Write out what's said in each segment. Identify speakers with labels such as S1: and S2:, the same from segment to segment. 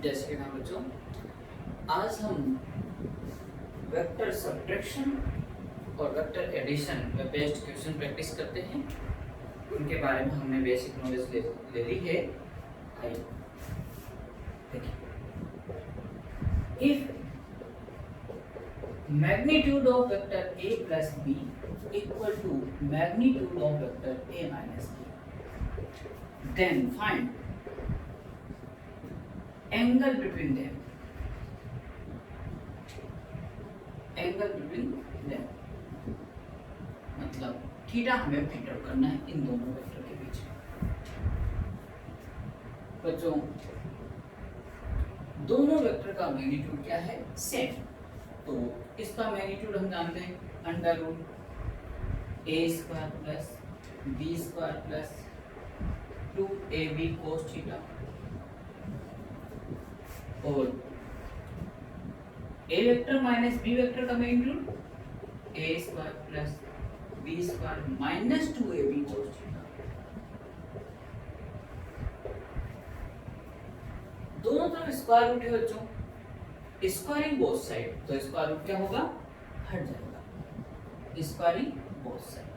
S1: जैसे कि ना बच्चों, आज हम वेक्टर सब्ट्रैक्शन और वेक्टर एडिशन में बेस्ड क्वेश्चन प्रैक्टिस करते हैं। उनके बारे में हमने बेसिक नॉलेज ले ली है। आइए देखिए, if magnitude of vector a plus b equal to magnitude of vector a minus b, then find angle between them. Angle between them मतलब थीटा हमें फाइंड आउट करना है इन दोनों वेक्टर के बीच में। बच्चों, दोनों वेक्टर का मैग्नीट्यूड क्या है? सेम। तो इसका मैग्नीट्यूड हम जानते हैं under root a square plus b square plus 2ab cos theta, और a vector minus b vector का magnitude a square plus b square minus 2ab cos theta. दोनों तरफ स्क्वायर रूट है बच्चों, स्क्वायरिंग बोथ साइड, तो square root क्या होगा? हट जाएगा, squaring both side.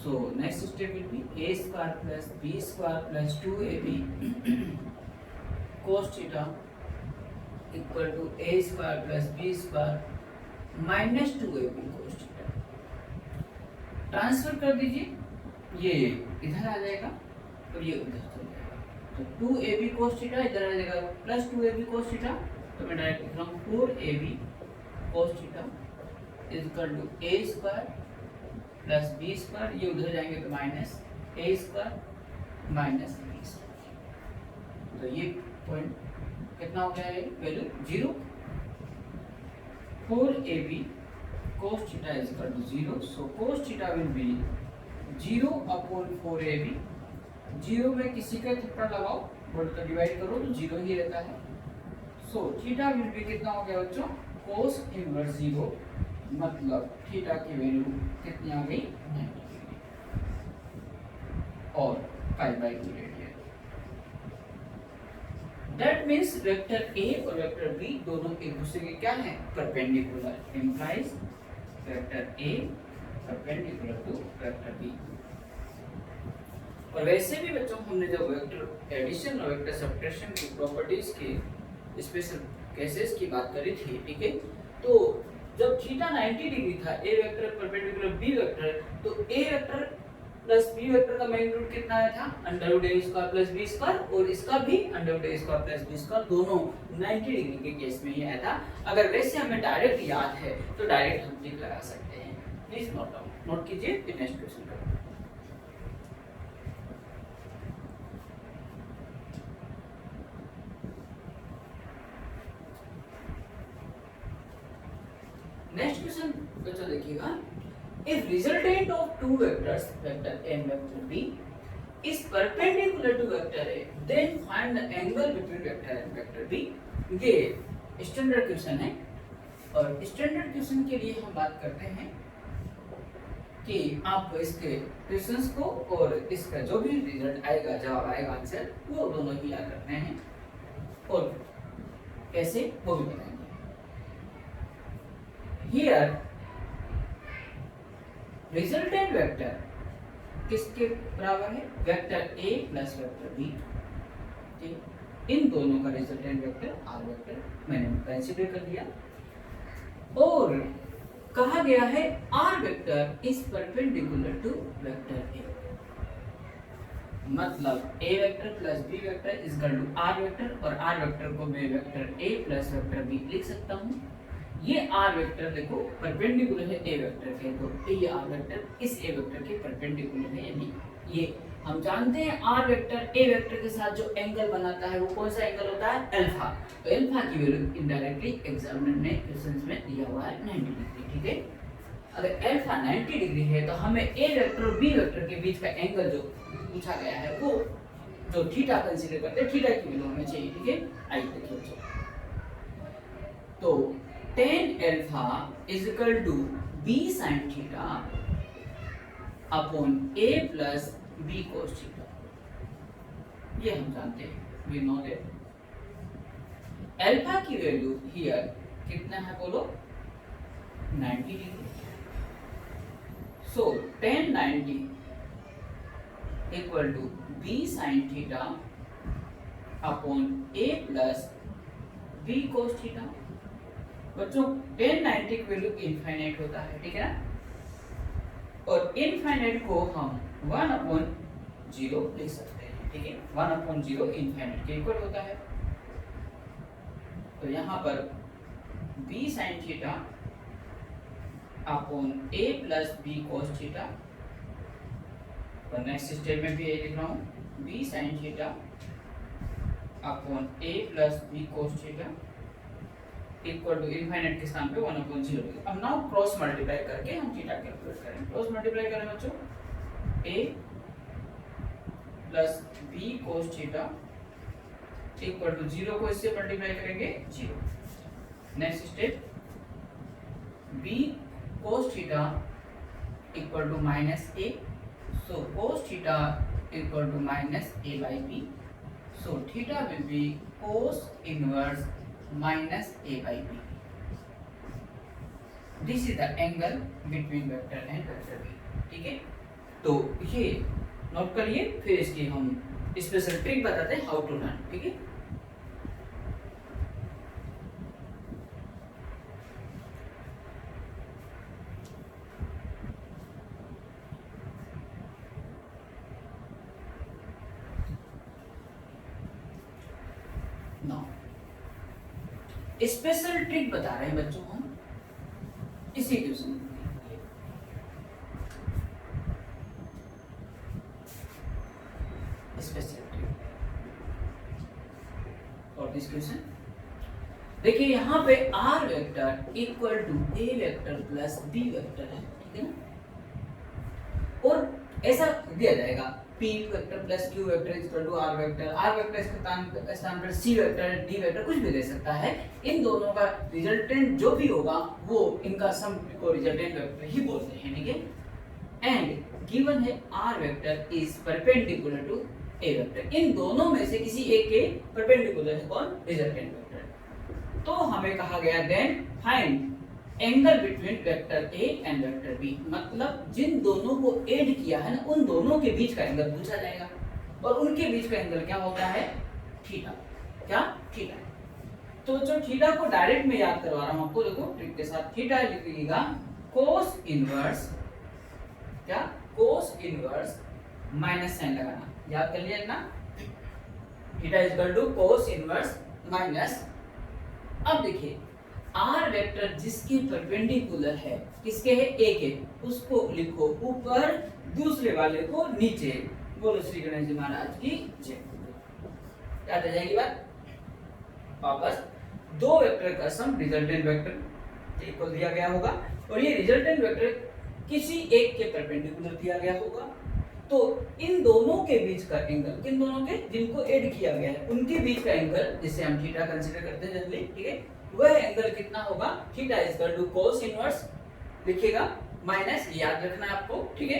S1: So next step will be a square plus b square plus 2ab cos theta equal to a square plus b square minus 2ab cos theta. Transfer कर दीजिए, ये इधर आ जाएगा और ये उधर चला जाएगा, तो 2ab cos थीटा इधर आ जाएगा प्लस 2ab cos थीटा, तो मैं डायरेक्ट लिख रहा हूँ 4ab cos theta is equal to a square plus b square, ये उधर जाएंगे तो minus a square minus b square. तो ये पॉइंट कितना हो गया है? Value 0। 4ab cos theta is equal to 0, so cos theta will be 0 upon 4ab। 0 में किसी का थप्पड़ लगाओ, बोलकर डिवाइड करो तो 0 ही रहता है। सो थीटा विल बी कितना हो गया बच्चों? cos इनवर्स 0, मतलब थीटा की वैल्यू कितनी आ गई? 90 डिग्री, और π/2 radian. That means vector a और वेक्टर b दोनों एक दूसरे के क्या हैं? Perpendicular, implies vector a perpendicular to vector b। और वैसे भी बच्चों, हमने जब वेक्टर एडिशन और वेक्टर सब्ट्रैक्शन की प्रॉपर्टीज के स्पेशल केसेस की बात करी थी, ठीक है, तो जब थीटा 90 डिग्री था, ए वेक्टर परपेंडिकुलर बी वेक्टर, तो ए वेक्टर प्लस बी वेक्टर का मैग्नीट्यूड कितना आया था? Under root a square plus b square, और इसका भी under root a square plus b square, दोनों 90 डिग्री के केस में ही आया था। अगर वैसे हमें डायरेक्ट याद है तो डायरेक्ट हम टिक लगा सकते हैं। प्लीज नोट डाउन, नोट कीजिए, फिर नेक्स्ट क्वेश्चन करें। नेक्स्ट क्वेश्चन बच्चों देखिएगा, if resultant of two vectors vector a and vector b is perpendicular to vector a, then find the angle between vector a and vector b। ये standard question है, और standard question के लिए हम बात करते हैं कि आपको इसके क्वेश्चंस को और इसका जो भी रिजल्ट आएगा, जवाब आएगा, आंसर, वो दोनों ही याद रखने हैं, और कैसे वो भी बताएंगे। Here resultant वेक्टर किसके बराबर है? Vector a plus vector b। इन दोनों का रिजल्टेंट वेक्टर r वेक्टर मैंने कंसीडर कर लिया, और कहा गया है r vector is perpendicular to vector a, मतलब a vector plus b vector is equal to r vector, और r वेक्टर को मैं vector a plus vector b लिख सकता हूँ। ये r वेक्टर देखो परपेंडिकुलर है a वेक्टर के, तो ये r वेक्टर इस a वेक्टर के परपेंडिकुलर है, यानी ये हम जानते हैं r वेक्टर a वेक्टर के साथ जो एंगल बनाता है वो कौन सा एंगल होता है? अल्फा। तो अल्फा की वैल्यू इनडायरेक्टली एग्जामिनर ने क्वेश्चंस में दिया हुआ है 90 डिग्री, ठीक है। अगर अल्फा 90 डिग्री है तो हमें a वेक्टर और b वेक्टर के बीच का एंगल जो पूछा गया है वो जो थीटा कंसीडर करते हैं, थीटा की वैल्यू हमें चाहिए, ठीक है। आइए देखिए, तो tan alpha is equal to b sin theta upon a plus b cos theta, ये हम जानते हैं। वी नो दैट अल्फा की वैल्यू हियर कितना है बोलो 90 degree. So tan 90 equal to b sin theta upon a plus b cos theta. बच्चों tan 90 की वैल्यू इनफाइनाइट होता है, ठीक है ना, और इनफाइनाइट को हम 1/0 लिख सकते हैं, ठीक है, 1/0 इनफाइनाइट के इक्वल होता है। तो यहाँ पर b sin theta upon a plus b cos theta, और नेक्स्ट स्टेप में भी ये लिख रहा हूँ b sin theta upon a plus b cos theta equal to infinite के स्थान पे 1/0। अब नाउ क्रॉस मल्टीप्लाई करके हम थीटा कैलकुलेट करें। क्रॉस मल्टीप्लाई करें बच्चों a plus b cos theta equal to 0 को इससे मल्टीप्लाई करेंगे 0। Next step b cos theta equal to minus a, so cos theta equal to minus a by b, so theta will be cos inverse minus a by b. This is the angle between vector and vector b, ठीक है। तो ये note करिए, फिर इसकी हम special trick बताते हैं हाउ टू लर्न, ठीक है। स्पेशल ट्रिक बता रहे हैं बच्चों हम इसी क्वेश्चन स्पेशल ट्रिक। और दिस क्वेश्चन देखिए, यहाँ पे r vector equal to a vector plus b vector है, ठीक है ना, और ऐसा दिया जाएगा p vector plus q vector equal to r vector इसके स्थान पर c वेक्टर d वेक्टर कुछ भी दे सकता है। इन दोनों का रिजल्टेंट जो भी होगा वो इनका सम को रिजल्टेंट वेक्टर ही बोलते हैं, ठीक है। एंड गिवन है r vector is perpendicular to a vector, इन दोनों में से किसी एक के परपेंडिकुलर है कौन, रिजल्टेंट वेक्टर। तो हमें कहा गया then find angle between vector a and vector b, मतलब जिन दोनों को ऐड किया है ना उन दोनों के बीच का एंगल पूछा जाएगा, और उनके बीच का एंगल क्या होता है, थीटा। क्या, थीटा। तो जो थीटा को डायरेक्ट में याद करवा रहा हूं आपको, देखो ट्रिक के साथ थीटा लिखिएगा कोस इनवर्स, क्या, कोस इनवर्स माइनस साइन लगाना, याद कर लिया ना, theta is equal to cos inverse minus. अब देखिए r वेक्टर जिसके परपेंडिकुलर है, किसके है, a के, उसको लिखो ऊपर, दूसरे वाले को नीचे। बोलो श्री गणेश जी महाराज की जय। याद आ जाएगी बात। वापस दो वेक्टर का सम रिजल्टेंट वेक्टर इक्वल दिया गया होगा, और ये रिजल्टेंट वेक्टर किसी एक के परपेंडिकुलर दिया गया होगा। तो इन दोनों के बीच का एंगल, किन दोनों के, जिनको ऐड किया गया है उनके बीच का एंगल, जिसे हम थीटा कंसीडर करते हैं जनरली, ठीक है, वह एंगल कितना होगा, theta is equal to cos inverse लिखिएगा माइनस, याद रखना है आपको, ठीक है।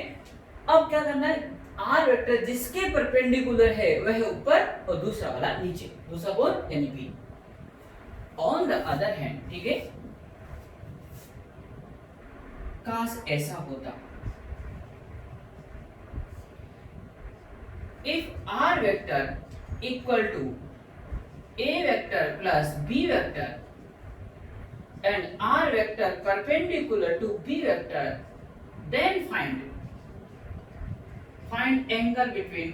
S1: अब क्या करना है, r वेक्टर जिसके परपेंडिकुलर है वह ऊपर और दूसरा वाला नीचे, दूसरा कौन, यानी b। On the other hand, ठीक है, काश ऐसा होता, if r vector equal to a vector plus b vector and r vector perpendicular to b vector, then find angle between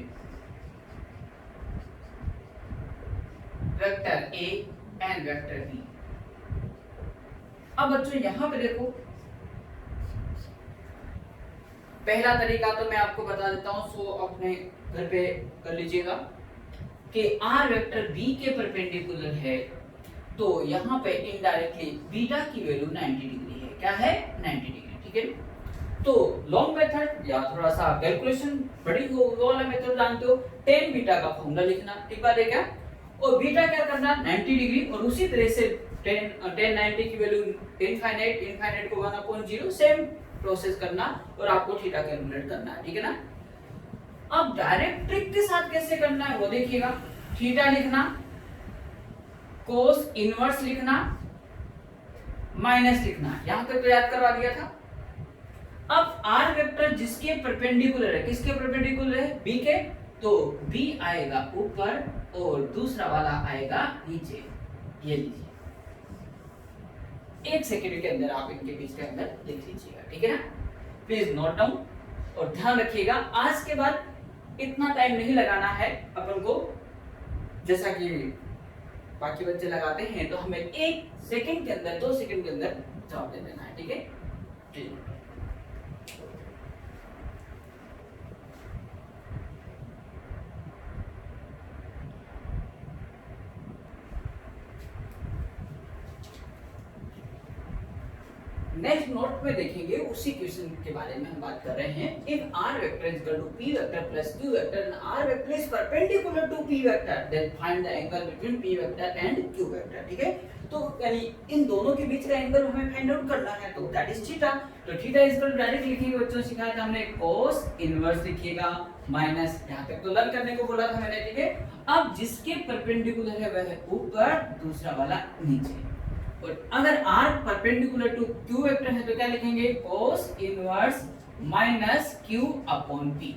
S1: vector a and vector b। अब बच्चों यहां पे देखो, पहला तरीका तो मैं आपको बता देता हूं, सो अपने घर पे कर लीजिएगा कि r वेक्टर b के परपेंडिकुलर है, तो यहाँ पे इनडायरेक्टली बीटा की वैल्यू 90 डिग्री है, क्या है, 90 डिग्री, ठीक है। तो लॉन्ग मेथड या थोड़ा सा कैलकुलेशन बड़ी हो वो वाला मेथड जानते हो, tan बीटा का फॉर्मूला लिखना, ठीक बात है क्या, और बीटा क्या करना, 90 डिग्री, और उसी तरह से tan 90 की वैल्यू इनफाइनाइट को 1/0, सेम प्रोसेस करना और आपको थीटा कैलकुलेट करना है, ठीक है ना। अब डायरेक्ट ट्रिक के साथ कैसे करना है वो देखिएगा। थीटा लिखना, कोस इनवर्स लिखना, माइनस लिखना। यहां तक तो याद करवा दिया था। अब आर वेक्टर जिसके परपेंडिकुलर है, किसके परपेंडिकुलर है, बी के, तो बी आएगा ऊपर और दूसरा वाला आएगा नीचे। ये लीजिए, एक सेकंड के अंदर आप इनके बीच के अंदर लिख लीजिएगा, ठीक है ना। प्लीज नोट डाउन और ध्यान रखिएगा, आज के बाद इतना टाइम नहीं लगाना है अपन को, जैसा कि बाकी बच्चे लगाते हैं। तो हमें 1 सेकंड के अंदर, 2 सेकंड के अंदर जवाब दे देना है, ठीक है। ठीक, नेक्स्ट नोट में देखेंगे, उसी क्वेश्चन के बारे में हम बात कर रहे हैं। If R vector is equal to P vector plus Q vector and R vector is perpendicular to P vector, then find the angle between P vector and Q vector, ठीक है। तो यानी इन दोनों के बीच का एंगल हमें फाइंड आउट करना है, तो दैट इज थीटा। तो theta is equal to direct लिखेंगे, बच्चों सिखाया था हमने, cos इनवर्स लिखिएगा माइनस, यहां तक तो लर्न करने को बोला था मैंने, ठीक है। अब जिसके परपेंडिकुलर है वह है ऊपर, दूसरा वाला नीचे। और अगर r perpendicular to q vector है तो क्या लिखेंगे, cos इनवर्स माइनस q अपॉन p।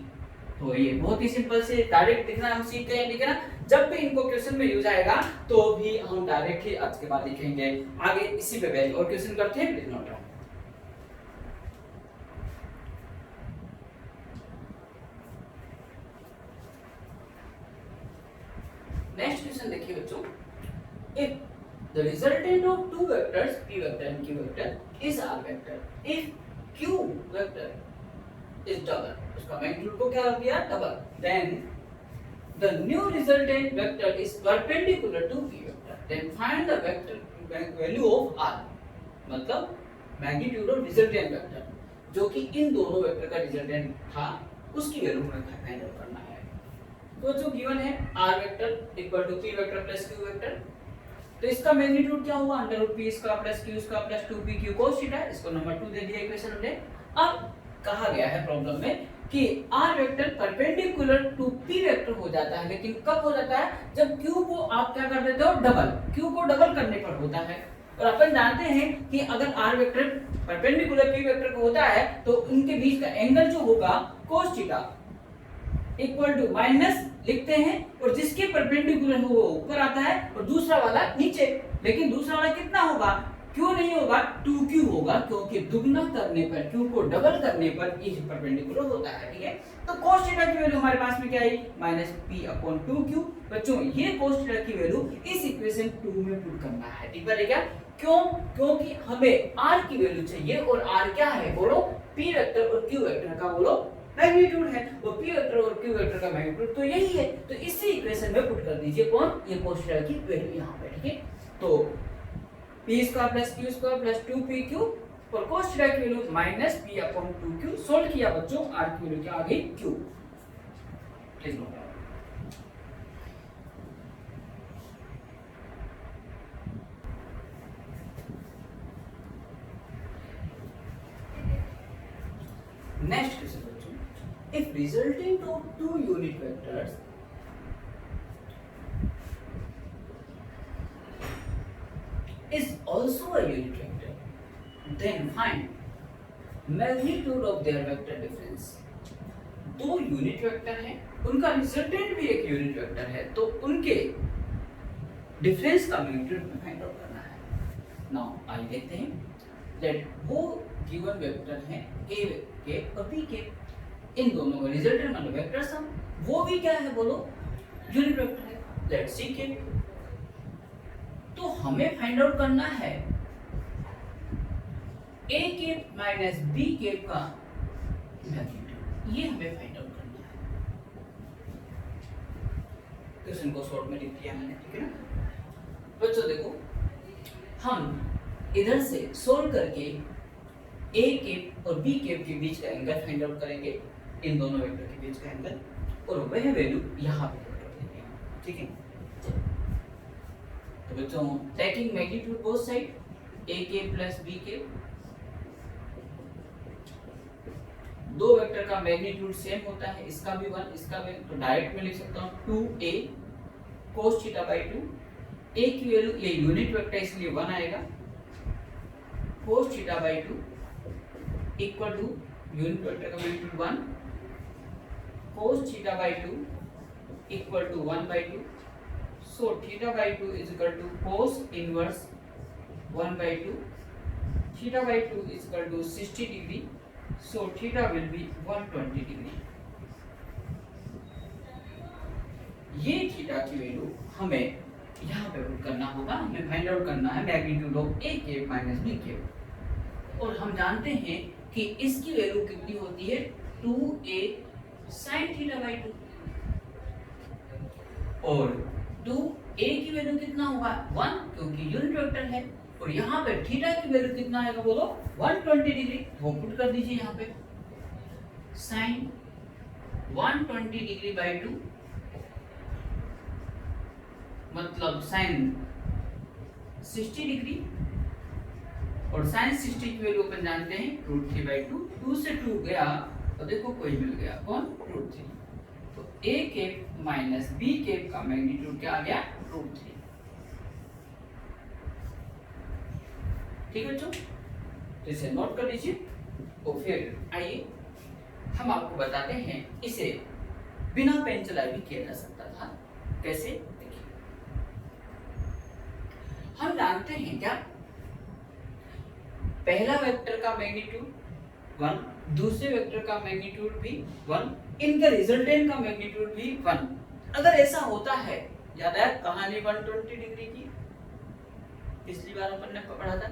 S1: तो ये बहुत ही सिंपल से डायरेक्ट लिखना हम सीख गए हैं, ठीक है ना। जब भी इनको क्वेश्चन में यूज आएगा तो भी हम डायरेक्ट ही आज के बाद लिखेंगे, आगे इसी पे वैल्यू और क्वेश्चन करते हैं, please note down. Next question देखिए बच्चों, if the resultant of two vectors p vector and q vector is r vector, if q vector is double, उसका मैग्नीट्यूड को क्या दिया, double, then the new resultant vector is perpendicular to p vector, then find the vector value of r, मतलब magnitude of resultant vector जो कि इन दोनों vector का resultant था, उसकी वैल्यू हमें फाइंड आउट करना है। तो जो गिवन है r vector equal to p vector plus q vector, तो इसका मैग्नीट्यूड क्या हुआ, अंडर रूट पी इसका प्लस क्यू इसका plus 2p q cos theta, इसको नंबर 2 दे दिया इक्वेशन में। अब कहा गया है प्रॉब्लम में कि r vector perpendicular to p vector हो जाता है, लेकिन कब हो जाता है, जब q को आप क्या कर देते हो, डबल, q को डबल करने पर होता है। और अपन जानते हैं कि अगर r vector perpendicular p vector को होता है तो उनके बीच का एंगल जो होगा cos theta equal to minus लिखते हैं, और जिसके परपेंडिकुलर हो वो ऊपर आता है और दूसरा वाला नीचे। लेकिन दूसरा वाला कितना होगा, क्यों नहीं होगा, 2q होगा, क्योंकि दुगना करने पर, q को डबल करने पर ये परपेंडिकुलर होता है, ठीक है। तो cos थीटा की वैल्यू हमारे पास में क्या आई, -p/2q। बच्चों ये cos थीटा की वैल्यू इस इक्वेशन 2 में पुट करना है, ठीक है क्या, क्यों, क्योंकि हमें r की वैल्यू चाहिए, और r क्या है, बोलो, p वेक्टर और q वेक्टर का बोलो मैग्नीट्यूड है, वो p वेक्टर और q वेक्टर का मैग्नीट्यूड तो यही है। तो इसी इक्वेशन में पुट कर दीजिए कौन, ये cos थीटा की वैल्यू यहां पे, ठीक है। तो p square plus q square plus 2pq और cos थीटा की वैल्यू -p/2q। सोल्व किया बच्चों, r की वैल्यू क्या आ गई, q। Please note. Next question बच्चों, if resultant of two unit vectors is also a unit vector, then find magnitude of their vector difference। दो unit vector हैं, उनका रिजल्टेंट भी एक यूनिट वेक्टर है, तो उनके डिफरेंस का मैग्नीट्यूड फाइंड आउट करना है। नाउ आइए देखते हैं, लेट वो गिवन वेक्टर हैं a के और b के, इन दोनों का रिजल्टेंट मतलब वेक्टर सम, वो भी क्या है बोलो, यूनिट वेक्टर है। लेट्स सी के, तो हमें फाइंड आउट करना है a के माइनस b के का मैग्नीट्यूड, ये हमें फाइंड आउट करना है। क्वेश्चन को शॉर्ट में लिख दिया मैंने, ठीक है ना बच्चों। देखो हम इधर से सोल्व करके a केप और b केप के बीच का एंगल फाइंड आउट करेंगे, इन दोनों वेक्टर के बीच का एंगल, और वह वैल्यू यहाँ पे पुट कर देंगे, ठीक है। तो बच्चों taking magnitude both side, a के प्लस b के, दो वेक्टर का मैग्नीट्यूड सेम होता है, इसका भी 1 इसका भी, तो डायरेक्ट में लिख सकता हूँ 2a cos theta by 2, a की वैल्यू, ये यूनिट वेक्टर इसलिए 1 आएगा, cos theta by 2 equal to unit vector का magnitude 1, cos theta by 2 equal to 1 by 2, so theta by 2 is equal to cos inverse 1 by 2, theta by 2 is equal to 60 degree, so theta will be 120 degree. ये theta की value हमें यहाँ पे put करना होगा, हमें find out करना है magnitude of a cap minus b cap, और हम जानते हैं कि इसकी वैल्यू कितनी होती है 2a sin थीटा बाई 2, और 2a की वैल्यू कितना होगा 1 क्योंकि यूनिट वेक्टर है, और यहाँ पे थीटा की वैल्यू कितना आएगा बोलो 120 डिग्री, वो पुट कर दीजिए यहाँ पे sin 120 डिग्री बाई 2 मतलब sin 60 डिग्री, और sin 60 की वैल्यू अपन जानते हैं √3 बाई 2, 2 से 2 गया तो देखो कोई मिल गया कौन √3, तो a cap minus b cap का मैग्नीट्यूड क्या आ गया √3। ठीक है बच्चों, तो इसे नोट कर लीजिए, और फिर आइए हम आपको बताते हैं इसे बिना पेन चलाए भी किया जा सकता था, कैसे देखिए। हम जानते हैं क्या, पहला वेक्टर का मैग्नीट्यूड 1, दूसरे वेक्टर का मैग्नीट्यूड भी 1, इनका रिजल्टेंट का मैग्नीट्यूड भी 1। अगर ऐसा होता है, याद है कहानी 120 डिग्री की पिछली बार अपन ने पढ़ा था,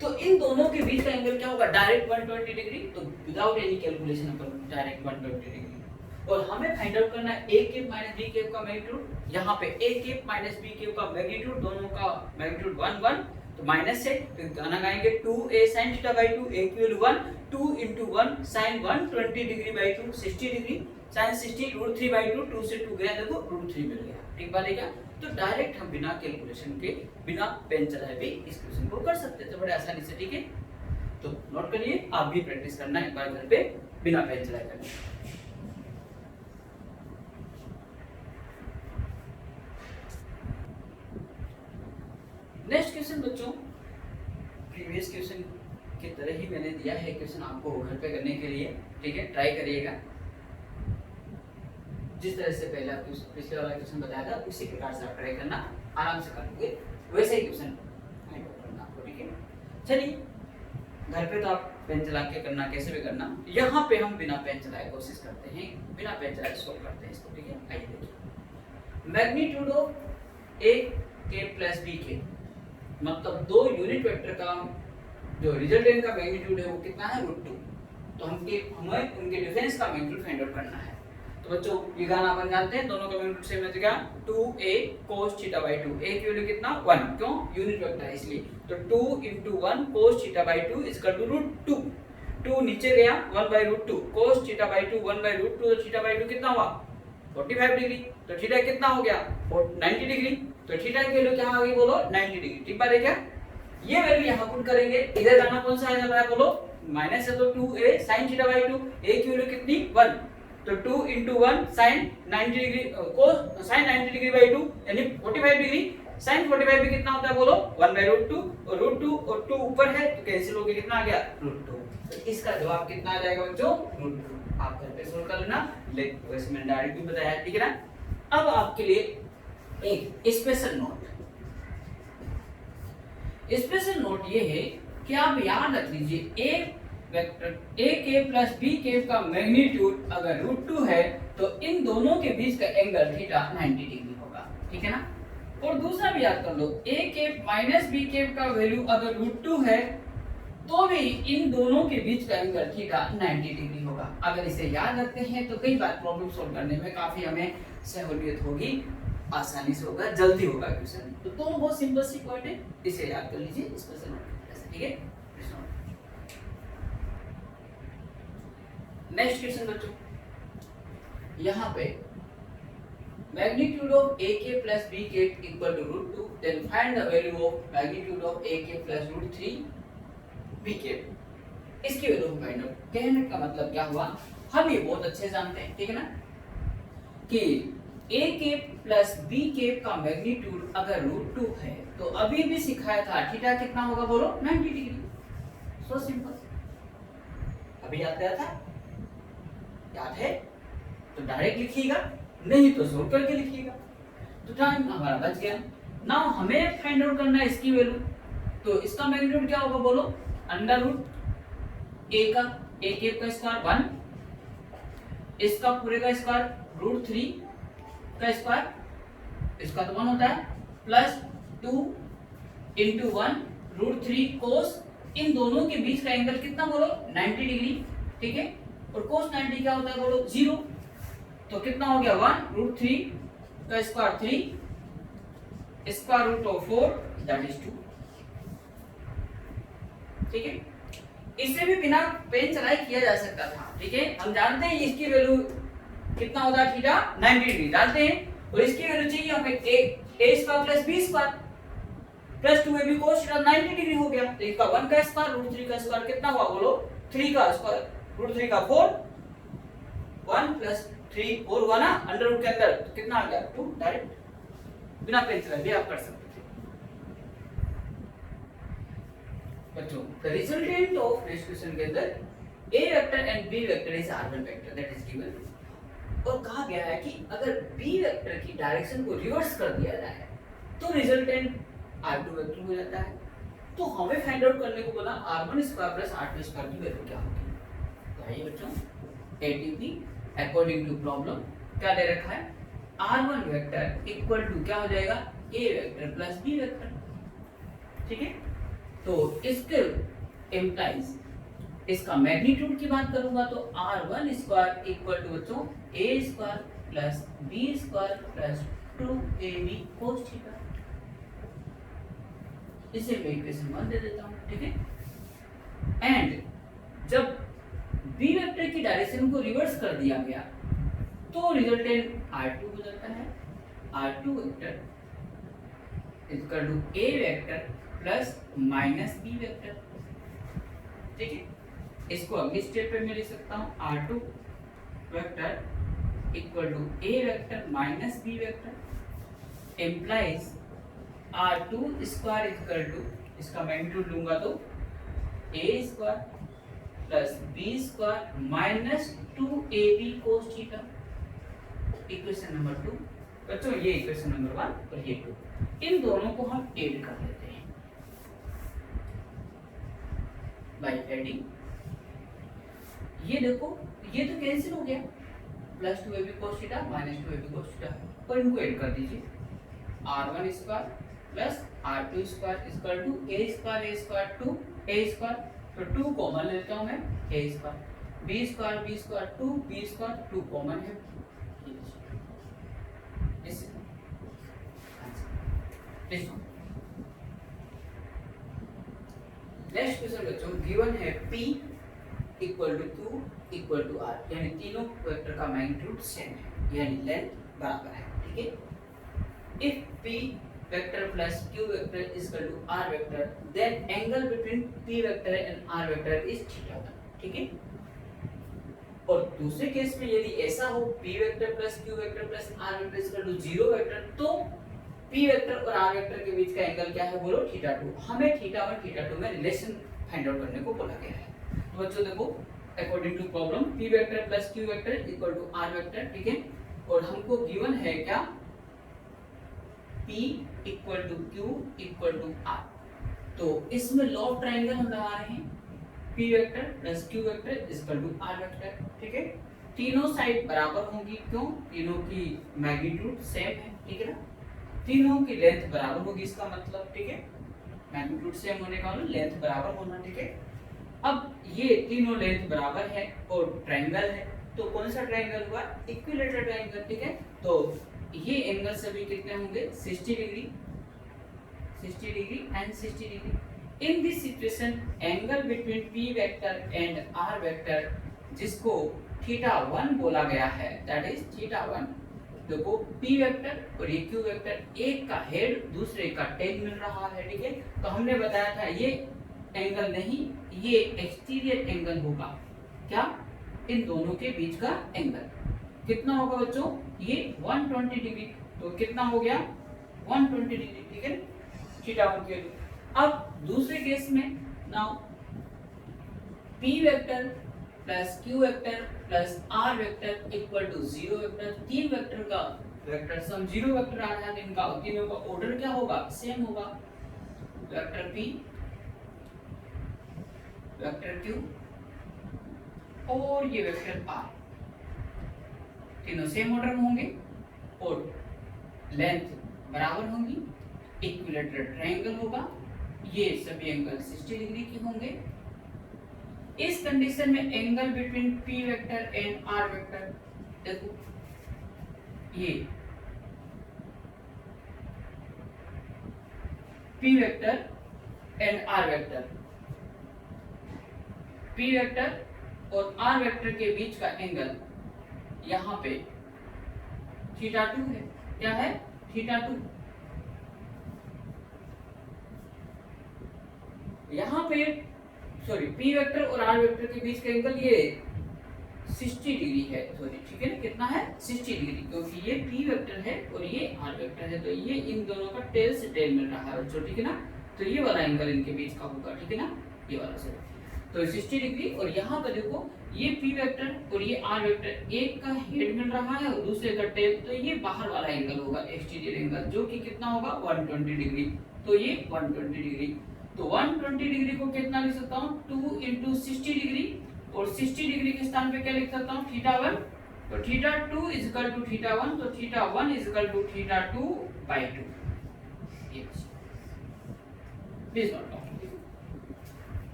S1: तो इन दोनों के बीच का एंगल क्या होगा डायरेक्ट 120 डिग्री, तो विदाउट एनी कैलकुलेशन अपन डायरेक्ट 120 डिग्री, और हमें फाइंड आउट करना है a cap minus b cap का मैग्नीट्यूड। यहाँ पे a cap minus b cap का मैग्नीट्यूड, दोनों का मैग्नीट्यूड 1 1, तो माइनस से तो गाना गाएंगे 2a sin theta by 2, a की value 1, 2 into 1 sin 120 degree by 2 60 degree, sin 60 √3 by 2, 2 से 2 गया देखो √3 मिल गया। ठीक बात है क्या, तो डायरेक्ट हम बिना कैलकुलेशन के बिना पेन चलाए भी इस क्वेश्चन को कर सकते थे बड़े आसानी से। ठीक है, तो नोट करिए, आप भी प्रैक्टिस करना एक बार घर पे बिना पेन चलाए करना। नेक्स्ट क्वेश्चन बच्चों, प्रीवियस क्वेश्चन की तरह ही मैंने दिया है क्वेश्चन आपको घर पे करने के लिए। ठीक है, ट्राई करिएगा, जिस तरह से पहले आपको पिछले वाला क्वेश्चन बताया था उसी प्रकार से आप ट्राई करना, आराम से कर लोगे, वैसे ही क्वेश्चन फाइंड आउट करना आपको। ठीक है, चलिए घर पे तो आप पेन चला के करना, कैसे भी करना, यहाँ पे हम बिना पेन चलाए कोशिश करते हैं, बिना पेन चलाए सॉल्व करते हैं इसको। ठीक है, आइए देखिए, magnitude of a cap plus b cap, मतलब दो यूनिट वेक्टर का जो रिजल्टेंट का मैग्नीट्यूड है वो कितना है √2, तो हमें उनके डिफरेंस का मैग्नीट्यूड फाइंड आउट करना है। तो बच्चों ये गाना अपन जानते हैं, दोनों का मैग्नीट्यूड सेम है, तो क्या 2a cos theta by 2, a की वैल्यू कितना 1, क्यों यूनिट वेक्टर है इसलिए, तो 2 into 1 cos theta by 2 is equal to √2, 2 नीचे गया 1 by √2, cos theta by 2 1 by √2, तो थीटा बाई 2 कितना हुआ 45 डिग्री, तो थीटा कितना हो गया 90 डिग्री, तो थीटा की वैल्यू क्या आ गई बोलो 90 डिग्री। ठीक बात है क्या, ये वैल्यू यहां पुट करेंगे, इधर गाना कौन सा आ रहा है बोलो माइनस है, तो 2a sin theta by 2, a की वैल्यू कितनी 1, तो 2 into 1 sin 90 degree cos sin 90 degree by 2 यानी 45 डिग्री, sin 45 भी कितना होता है बोलो 1 बाई √2, और √2 और 2 ऊपर है तो कैंसिल हो गया, कितना आ गया √2, तो इसका जवाब कितना आ जाएगा बच्चों √2। आप घर पे सोल्व कर लेना, लेकिन वैसे मैंने डायरेक्ट भी बताया, ठीक है ना। अब आपके लिए एक स्पेशल नोट, स्पेशल नोट ये है कि आप याद रख लीजिए a vector a cap plus b cap का मैग्नीट्यूड अगर √2 है तो इन दोनों के बीच का एंगल थीटा 90 डिग्री होगा। ठीक है ना, और दूसरा भी याद कर लो, a cap minus b cap का वैल्यू अगर √2 है तो भी इन दोनों के बीच का एंगल थीटा 90 डिग्री होगा। अगर इसे याद रखते हैं तो कई बार प्रॉब्लम सॉल्व करने में काफी हमें सहूलियत होगी, आसानी से होगा, जल्दी होगा क्वेश्चन। तो बहुत सिंपल सी पॉइंट है, इसे याद कर लीजिए स्पेशल नोट। ठीक है, नेक्स्ट क्वेश्चन बच्चों, यहाँ पे मैग्नीट्यूड ऑफ a के प्लस b के equal to √2, then find the value of magnitude of a के प्लस √3 b के, इसकी वैल्यू फाइंड आउट। कहने का मतलब क्या हुआ, हम ये बहुत अच्छे जानते हैं, ठीक है ना, कि ए केप प्लस बी केप का मैग्नीट्यूड अगर √2 है तो अभी भी सिखाया था थीटा कितना होगा बोलो 90 डिग्री। So simple. अभी याद आया था? याद है तो डायरेक्ट लिखिएगा, नहीं तो सोल्व करके लिखिएगा। तो टाइम हमारा बच गया। नाउ हमें फाइंड आउट करना है इसकी वैल्यू। तो इसका मैग्नीट्यूड क्या होगा बोलो? अंडर रूट ए का ए केप का स्क्वायर 1, इसका पूरे का स्क्वायर √3 का स्क्वायर, इसका तो 1 होता है, प्लस 2 इंटू 1 √3 कोस, इन दोनों के बीच का एंगल कितना बोलो 90 डिग्री, ठीक है। और कोस 90 क्या होता है बोलो 0, तो कितना हो गया 1 √3 का square 3 square root of 4 that is 2, ठीक है। इससे भी बिना पेन चलाए किया जा सकता था, ठीक है। हम जानते हैं इसकी वैल्यू कितना होता है थीटा 90 डिग्री जानते हैं, और इसकी वैल्यू चाहिए हमें a square plus b square plus 2ab cos theta 90 degree हो गया। तो इसका 1 का स्क्वायर √3 का स्क्वायर कितना हुआ बोलो 3 का स्क्वायर √3 का 4, 1 प्लस 3 4 हुआ ना अंडर रूट के अंदर, तो कितना आ गया 2, डायरेक्ट बिना पेन चलाए भी आप कर सकते थे बच्चों। The resultant of next question के अंदर a vector and b vector is r1 vector that is given, और कहा गया है कि अगर b वेक्टर की डायरेक्शन को रिवर्स कर दिया जाए तो रिजल्टेंट r2 वेक्टर हो जाता है। तो हमें फाइंड आउट करने को बोला r1 square plus r2 square की वैल्यू क्या होगी। तो आइए बच्चों एटीपी अकॉर्डिंग टू प्रॉब्लम क्या दे रखा है, r1 वेक्टर इक्वल टू क्या हो जाएगा a vector plus b vector, ठीक है। तो इसके इम्प्लाइज इसका मैग्नीट्यूड की बात करूंगा तो r1 स्क्वायर इक्वल टू बच्चों a square plus b square plus 2ab cos theta, इसे मैं इक्वेशन 1 दे देता हूं, ठीक है। एंड जब b वेक्टर की डायरेक्शन को रिवर्स कर दिया गया तो रिजल्टेंट r2 हो जाता है, r2 vector equal to a vector plus minus b vector, ठीक है। इसको अगले स्टेप पे मैं लिख सकता हूं r2 vector equal to a vector minus b vector implies r2 square equal to, इसका मैग्नीट्यूड लूंगा तो a square plus b square minus 2ab cos theta, equation number 2। बच्चों ये इक्वेशन नंबर 1 और ये 2, इन दोनों को हम ऐड कर लेते हैं बाय एडिंग। ये देखो ये तो कैंसिल हो गया, plus 2ab cos theta minus 2ab cos theta, और इनको ऐड कर दीजिए r1 square plus r2 square equal to a square 2 a square, तो 2 कॉमन लेता हूं मैं a square b square 2 b square 2 common है, इस नेक्स्ट क्वेश्चन बच्चों गिवन है p equal to q equal to r, यानी तीनों वेक्टर का मैग्नीट्यूड सेम है यानी लेंथ बराबर है, ठीक है। If p vector plus q vector is equal to r vector then angle between p vector and r vector is theta, ठीक है। और दूसरे केस में यदि ऐसा हो p vector plus q vector plus r vector is equal to 0 vector, तो p vector और r वेक्टर के बीच का एंगल क्या है बोलो θ2। हमें θ1 θ2 में रिलेशन फाइंड आउट करने को बोला गया है। तो बच्चों देखो according to problem p vector plus q vector equal to r vector, ठीक है। और हमको गिवन है क्या p equal to q equal to r, तो इसमें लॉ ऑफ ट्रायंगल हम लगा रहे हैं p vector plus q vector equal to r vector, ठीक है। तीनों साइड बराबर होंगी, क्यों? तीनों की मैग्नीट्यूड सेम है, ठीक है ना। तीनों की लेंथ बराबर होगी, इसका मतलब, ठीक है। मैग्नीट्यूड सेम होने का मतलब लेंथ बराबर होना, ठीक है। अब ये तीनों लेंथ बराबर है और ट्रायंगल है, तो कौन सा ट्रायंगल हुआ? इक्विलैटरल ट्रायंगल, ठीक है। तो ये एंगल सभी कितने होंगे 60 degree and 60 degree. In this situation angle between p vector and r vector जिसको θ1 बोला गया है दैट इज θ1। देखो p वेक्टर और ये q वेक्टर एक का हेड दूसरे का टेल मिल रहा है, ठीक है। तो हमने बताया था ये एंगल नहीं, ये एक्सटीरियर एंगल होगा, क्या? इन दोनों के बीच का एंगल, कितना होगा बच्चों, ये 120 डिग्री। तो कितना हो गया 120 डिग्री, ठीक है, थीटा 1 के लिए। अब दूसरे केस में now p vector plus q vector plus r vector equal to 0 vector. तीन वेक्टर का वेक्टर सम 0 वेक्टर आ रहा है, इनका तीनों का ऑर्डर क्या होगा, सेम होगा। वेक्टर p वेक्टर q और ये वेक्टर r, तीनों सेम ऑर्डर में होंगे और लेंथ बराबर होंगी, इक्विलेटरल ट्रायंगल होगा, ये सभी एंगल 60 डिग्री के होंगे। इस कंडीशन में angle between p vector and r vector, देखो ये p vector and r vector, p vector और r वेक्टर के बीच का एंगल यहाँ पे थीटा 2 है। क्या है, थीटा 2। यहाँ पे सॉरी p वेक्टर और r वेक्टर के बीच का एंगल ये 60 डिग्री है, सॉरी ठीक है ना, कितना है 60 डिग्री, क्योंकि ये p वेक्टर है और ये r वेक्टर है, तो ये इन दोनों का टेल से टेल मिल रहा है बच्चों, ठीक है ना। तो ये वाला एंगल इनके बीच का होगा, ठीक है ना, ये वाला सॉरी, तो 60 डिग्री। और यहाँ पर देखो ये p वेक्टर और ये r वेक्टर, एक का हेड मिल रहा है और दूसरे का टेल, तो ये बाहर वाला एंगल होगा, एक्सटीरियर एंगल, जो कि कितना होगा 120 डिग्री। तो ये 120 डिग्री, तो 120 डिग्री को कितना लिख सकता हूँ, 2 इंटू 60 डिग्री, और 60 डिग्री के स्थान पे क्या लिख सकता हूँ, थीटा 1। तो theta 2 is equal to theta 1, तो theta 1 is equal to theta 2 by 2। Please note down.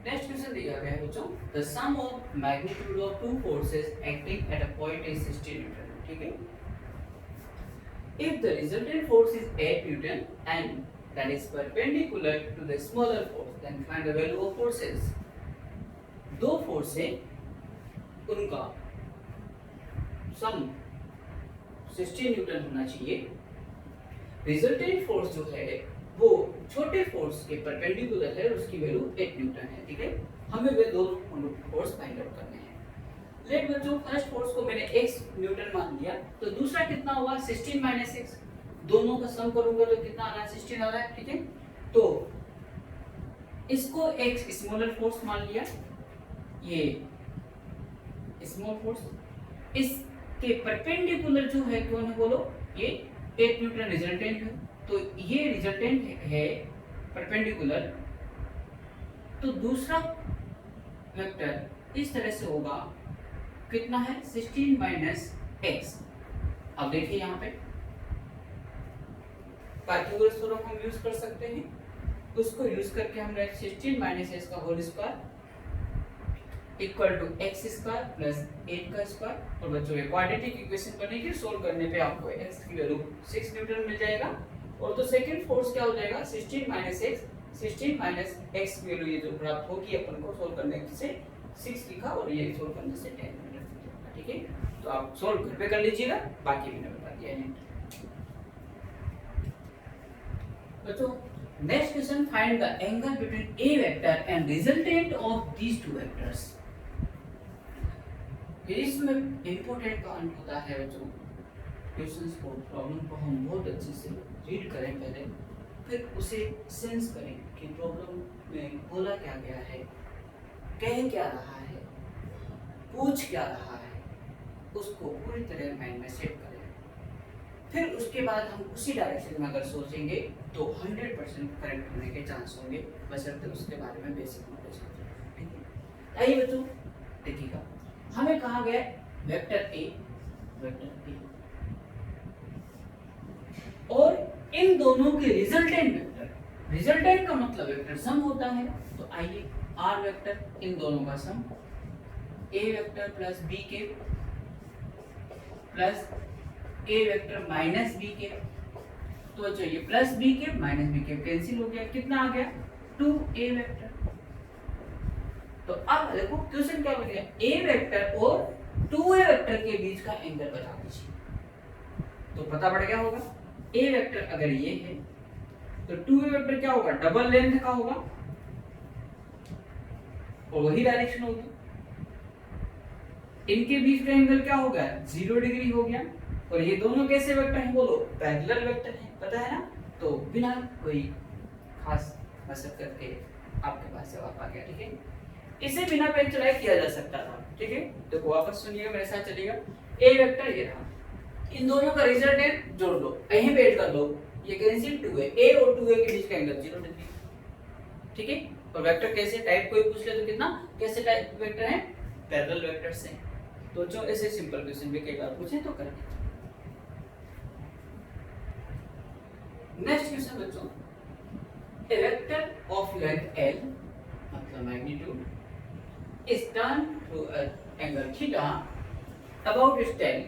S1: Next question दिया गया है बच्चों, the sum of magnitude of two forces acting at a point is 60 newton, ठीक है। If the resultant force is 8 Newton and that is perpendicular to the smaller force, then find the value of forces. दो force है, उनका सम 60 Newton होना चाहिए। Resultant force जो है वो छोटे फोर्स के परपेंडिकुलर है, उसकी वैल्यू 8 न्यूटन है, ठीक है। हमें वे दो फोर्स फाइंड आउट करने हैं। लेट बच्चों, फर्स्ट फोर्स को मैंने x न्यूटन मान लिया, तो दूसरा कितना होगा 16 माइनस x, दोनों का सम करूंगा तो कितना आ रहा है 16 आ रहा है, ठीक है। तो इसको x स्मॉलर फोर्स मान लिया, ये स्मॉल फोर्स, इसके परपेंडिकुलर जो है कौन है बोलो, ये 8 न्यूटन रिजल्टेंट है, तो ये रिजल्टेंट है परपेंडिकुलर, तो दूसरा वेक्टर इस तरह से होगा, कितना है 16 माइनस x। अब देखिए यहाँ पे पाइथागोरस थ्योरम हम यूज कर सकते हैं, उसको यूज करके हमने 16 माइनस x का whole square equal to x square plus 8 का स्क्वायर, और बच्चों ये क्वाड्रेटिक इक्वेशन बनेगी, सोल्व करने पे आपको x की वैल्यू 6 न्यूटन मिल जाएगा। और तो सेकंड फोर्स क्या हो जाएगा 16 माइनस x, 16 माइनस x की वैल्यू ये जो प्राप्त होगी अपन को सोल्व करने से 6 लिखा, और ये सोल्व करने से 10, ठीक है। तो आप सोल्व घर पे कर लीजिएगा, बाकी मैंने बता दिया है। बच्चों next question, find the angle between A vector and resultant of these two vectors. इसमें इंपॉर्टेंट पॉइंट होता है बच्चों, क्वेश्चंस को, प्रॉब्लम को हम बहुत अच्छे से रीड करें पहले, फिर उसे सेंस करें कि प्रॉब्लम में बोला क्या गया है, कह क्या रहा है, पूछ क्या रहा है, उसको पूरी तरह माइंड में सेट करें। फिर उसके बाद हम उसी डायरेक्शन में अगर सोचेंगे तो 100% करेक्ट होने के चांस होंगे, बशर्ते उसके बारे में बेसिक नॉलेज हो, ठीक है। आइए बच्चों देखिएगा, हमें कहा गया वेक्टर ए, वेक्टर ए और इन दोनों के रिजल्टेंट वेक्टर, रिजल्टेंट का मतलब वेक्टर सम होता है, तो आइए आर वेक्टर, इन दोनों का सम ए वेक्टर प्लस बी के प्लस ए वेक्टर माइनस बी के, तो चाहिए प्लस बी के माइनस बी के कैंसिल हो गया, कितना आ गया 2a वेक्टर। तो अब देखो क्वेश्चन क्या बन गया, a वेक्टर और 2a वेक्टर के बीच का एंगल बता दीजिए, तो पता पड़ गया होगा a वेक्टर अगर ये है तो 2a वेक्टर क्या होगा, डबल लेंथ का होगा और वही डायरेक्शन होगी, इनके बीच का एंगल क्या हो गया, 0 डिग्री हो गया। और ये दोनों कैसे वेक्टर हैं बोलो, पैरेलल वेक्टर हैं, पता है ना। तो बिना कोई खास मशक्कत के आपके पास जवाब आ गया, ठीक है। इसे बिना पेन चलाए किया जा सकता था, ठीक है। तो वापस सुनिएगा, मेरे साथ चलिएगा। ए वेक्टर ये रहा, इन दोनों का रिजल्टेंट जोड़ लो, यहीं पे ऐड कर लो, ये कैंसिल 2a, ए और 2a के बीच का एंगल 0 डिग्री, ठीक है। और वेक्टर कैसे टाइप कोई पूछ ले तो कितना कैसे टाइप वेक्टर है, पैरेलल वेक्टर्स हैं। तो जो ऐसे सिंपल क्वेश्चन भी कई बार पूछे तो कर दीजिए। नेक्स्ट क्वेश्चन बच्चों, a vector of length L मतलब magnitude is turned to an angle theta about its tail.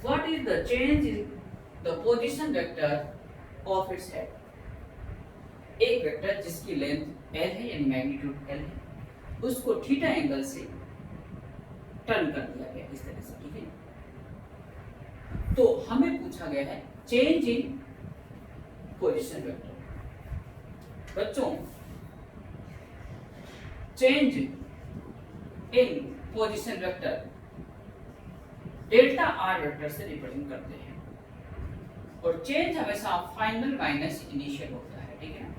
S1: What is the change in the position vector of its head? एक वेक्टर जिसकी लेंथ L है यानी magnitude L है, उसको theta angle से turn कर दिया गया इस तरह से, ठीक है। तो हमें पूछा गया है चेंज इन पोजीशन वेक्टर। बच्चों change in position vector delta R vector से रिप्रेजेंट करते हैं, और चेंज हमेशा फाइनल माइनस इनिशियल होता है, ठीक है ना।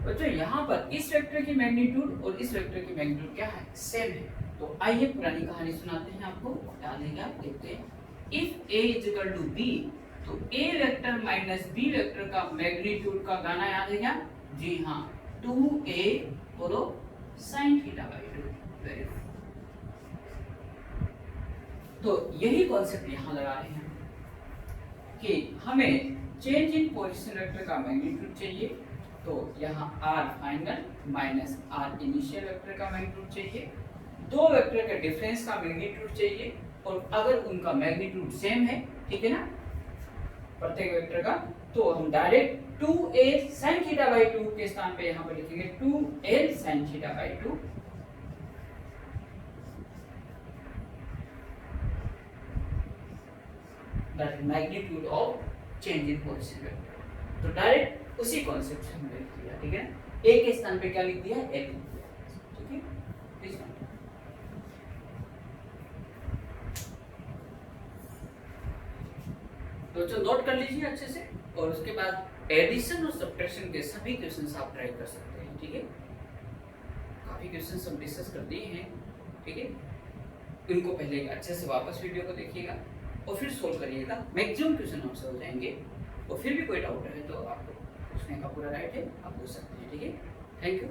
S1: बच्चों यहाँ पर इस वेक्टर की मैग्नीट्यूड और इस वेक्टर की मैग्नीट्यूड क्या है, सेम है। तो आइए पुरानी कहानी सुनाते हैं आपको, याद है क्या, देखते हैं। If a is equal to b, तो a vector minus b vector का मैग्नीट्यूड का गाना याद है क्या, जी हाँ, 2a बोलो sin theta by 2। Very good. तो यही कॉन्सेप्ट यहाँ लगा रहे हैं कि हमें चेंज इन पोजीशन वेक्टर का मैग्नीट्यूड चाहिए, तो यहाँ r final minus r initial vector का मैग्नीट्यूड चाहिए, दो वेक्टर के डिफरेंस का मैग्नीट्यूड चाहिए, और अगर उनका मैग्नीट्यूड सेम है, ठीक है ना, प्रत्येक वेक्टर का, तो हम direct 2a sin theta by 2 के स्थान पे यहाँ पर लिखेंगे 2l sin theta by 2। That magnitude of change in position vector. तो डायरेक्ट उसी कॉन्सेप्ट से हमने लिख दिया, ठीक है। a के स्थान पे क्या लिख दिया, l लिख दिया, ठीक है। तो जो नोट कर लीजिए अच्छे से, और उसके बाद एडिशन और सब्ट्रैक्शन के सभी क्वेश्चंस आप ट्राई कर सकते हैं, ठीक है। काफी क्वेश्चंस हम डिस्कस कर दिए हैं, ठीक है। इनको पहले अच्छे से वापस वीडियो को देखिएगा और फिर सोल्व करिएगा, मैक्सिमम क्वेश्चन हमसे हो जाएंगे। और फिर भी कोई डाउट है तो आपको पूछने का पूरा राइट है, आप पूछ सकते हैं, ठीक है। Thank you.